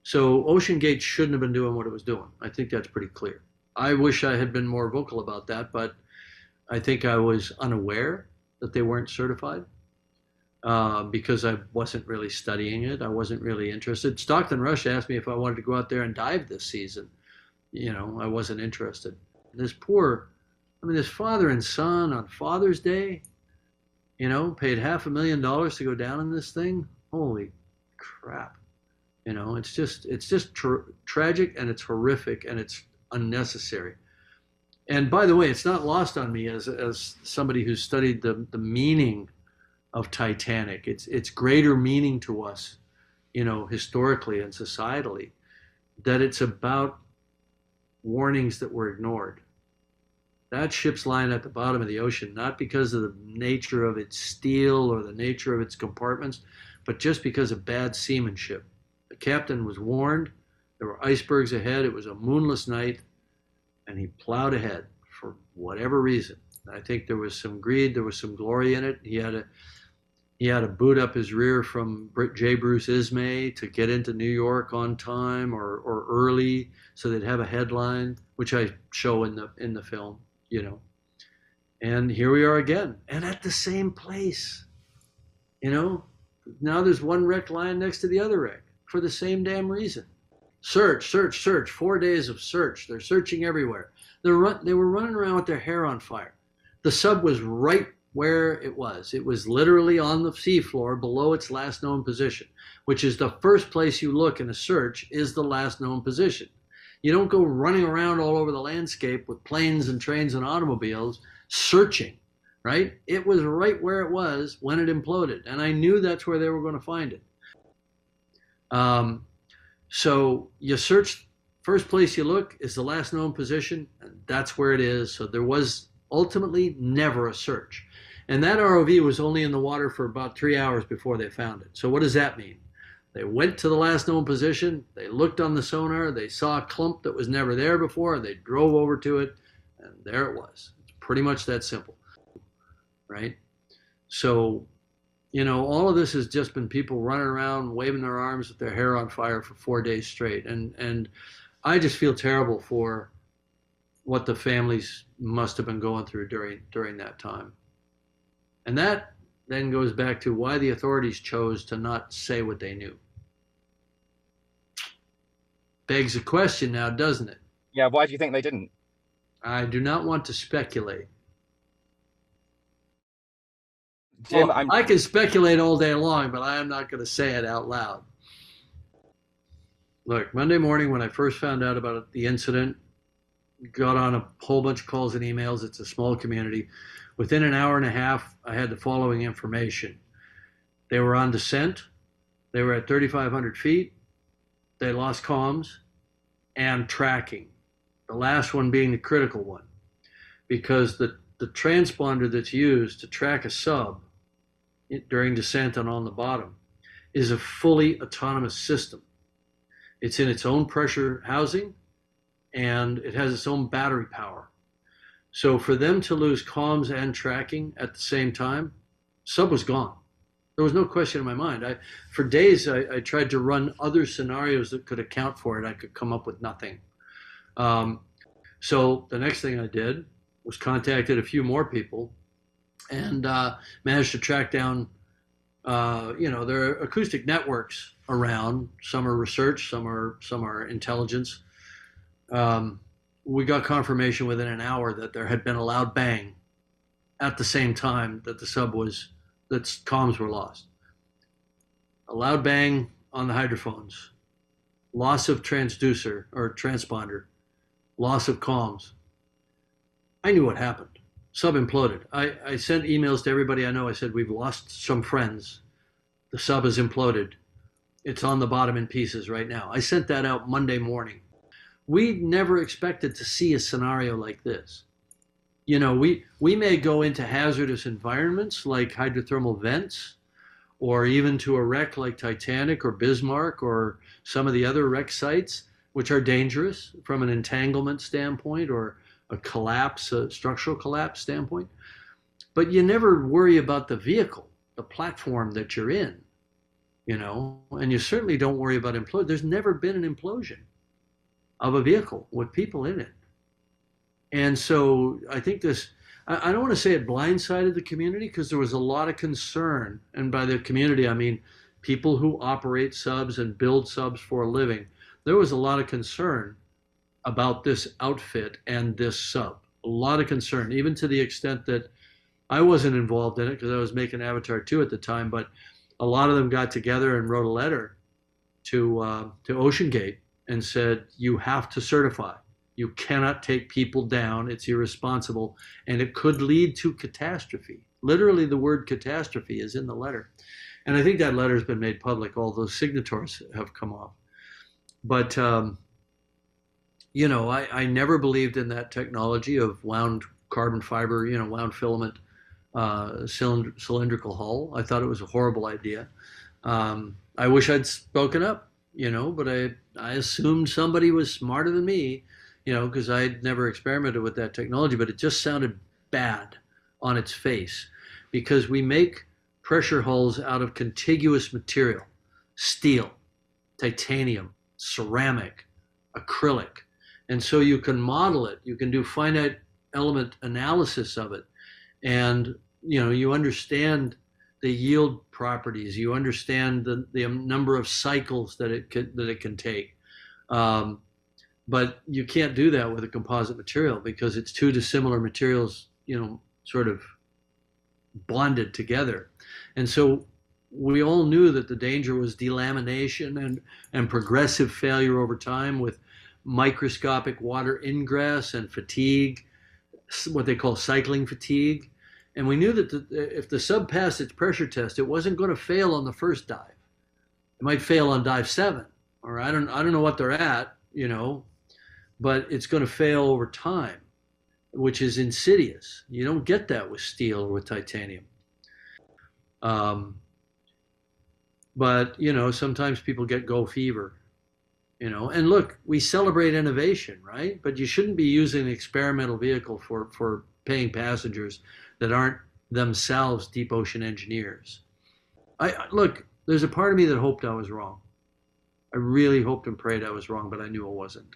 So OceanGate shouldn't have been doing what it was doing. I think that's pretty clear. I wish I had been more vocal about that, but I think I was unaware that they weren't certified because I wasn't really studying it. I wasn't really interested. Stockton Rush asked me if I wanted to go out there and dive this season. I wasn't interested. This poor, I mean, this father and son on Father's Day, paid $500,000 to go down in this thing. Holy crap. It's just tragic, and it's horrific, and it's unnecessary. And by the way, it's not lost on me as somebody who's studied the meaning of Titanic. It's greater meaning to us, historically and societally, that it's about warnings that were ignored. That ship's lying at the bottom of the ocean, not because of the nature of its steel or the nature of its compartments, but just because of bad seamanship. The captain was warned. There were icebergs ahead. It was a moonless night, and he plowed ahead for whatever reason. I think there was some greed. There was some glory in it. He had to boot up his rear from J. Bruce Ismay to get into New York on time or early, so they'd have a headline, which I show in the film. And here we are again, and at the same place. Now there's one wreck lying next to the other wreck for the same damn reason. Search, search, search. 4 days of search. They're searching everywhere. They were running around with their hair on fire. The sub was right where it was. It was literally on the seafloor below its last known position, which is the first place you look in a search, is the last known position. You don't go running around all over the landscape with planes and trains and automobiles searching, right? It was right where it was when it imploded, and I knew that's where they were going to find it. So you search, first place you look is the last known position, and that's where it is. So there was ultimately never a search. And that ROV was only in the water for about 3 hours before they found it. So what does that mean? They went to the last known position, they looked on the sonar, they saw a clump that was never there before, they drove over to it, and there it was. It's pretty much that simple, right? So, all of this has just been people running around, waving their arms with their hair on fire for 4 days straight. And I just feel terrible for what the families must have been going through during that time. And that then goes back to why the authorities chose to not say what they knew. Begs a question now, doesn't it? Yeah, why do you think they didn't? I do not want to speculate. Jim, Well, I can speculate all day long, but I am not going to say it out loud. Look, Monday morning when I first found out about the incident, got on a whole bunch of calls and emails. It's a small community. Within an hour and a half, I had the following information. They were on descent. They were at 3,500 feet. They lost comms and tracking. The last one being the critical one, because the transponder that's used to track a sub during descent and on the bottom is a fully autonomous system. It's in its own pressure housing, and it has its own battery power. So for them to lose comms and tracking at the same time, sub was gone. There was no question in my mind. For days, I tried to run other scenarios that could account for it. I could come up with nothing. So the next thing I did was contacted a few more people and managed to track down, there are acoustic networks around. Some are research, some are intelligence. We got confirmation within an hour that there had been a loud bang at the same time that that comms were lost. A loud bang on the hydrophones, loss of transducer or transponder, loss of comms. I knew what happened. Sub imploded. I sent emails to everybody I know. I said, we've lost some friends. The sub has imploded. It's on the bottom in pieces right now. I sent that out Monday morning. We never expected to see a scenario like this. We may go into hazardous environments like hydrothermal vents, or even to a wreck like Titanic or Bismarck or some of the other wreck sites, which are dangerous from an entanglement standpoint or a structural collapse standpoint. But you never worry about the vehicle, the platform that you're in. and you certainly don't worry about implosion. There's never been an implosion of a vehicle with people in it. And so I think I don't want to say it blindsided the community because there was a lot of concern. And by the community, I mean people who operate subs and build subs for a living. There was a lot of concern about this outfit and this sub. A lot of concern, even to the extent that I wasn't involved in it because I was making Avatar 2 at the time, but a lot of them got together and wrote a letter to OceanGate and said, you have to certify. You cannot take people down. It's irresponsible. And it could lead to catastrophe. Literally, the word catastrophe is in the letter. And I think that letter has been made public. All those signatories have come off. But, I never believed in that technology of wound carbon fiber, wound filament cylindrical hull. I thought it was a horrible idea. I wish I'd spoken up, but I assumed somebody was smarter than me, because I'd never experimented with that technology, but it just sounded bad on its face because we make pressure hulls out of contiguous material, steel, titanium, ceramic, acrylic. And so you can model it, you can do finite element analysis of it, and you understand the yield properties, you understand the number of cycles that it can take. But you can't do that with a composite material because it's two dissimilar materials, sort of bonded together. And so we all knew that the danger was delamination and progressive failure over time with microscopic water ingress and fatigue, what they call cycling fatigue. And we knew that if the sub passed its pressure test, it wasn't going to fail on the first dive. It might fail on dive 7, or I don't know what they're at, but it's going to fail over time, which is insidious. You don't get that with steel or with titanium. But sometimes people get go fever, and look, we celebrate innovation, right? But you shouldn't be using an experimental vehicle for paying passengers that aren't themselves deep ocean engineers. Look, there's a part of me that hoped I was wrong. I really hoped and prayed I was wrong, but I knew I wasn't.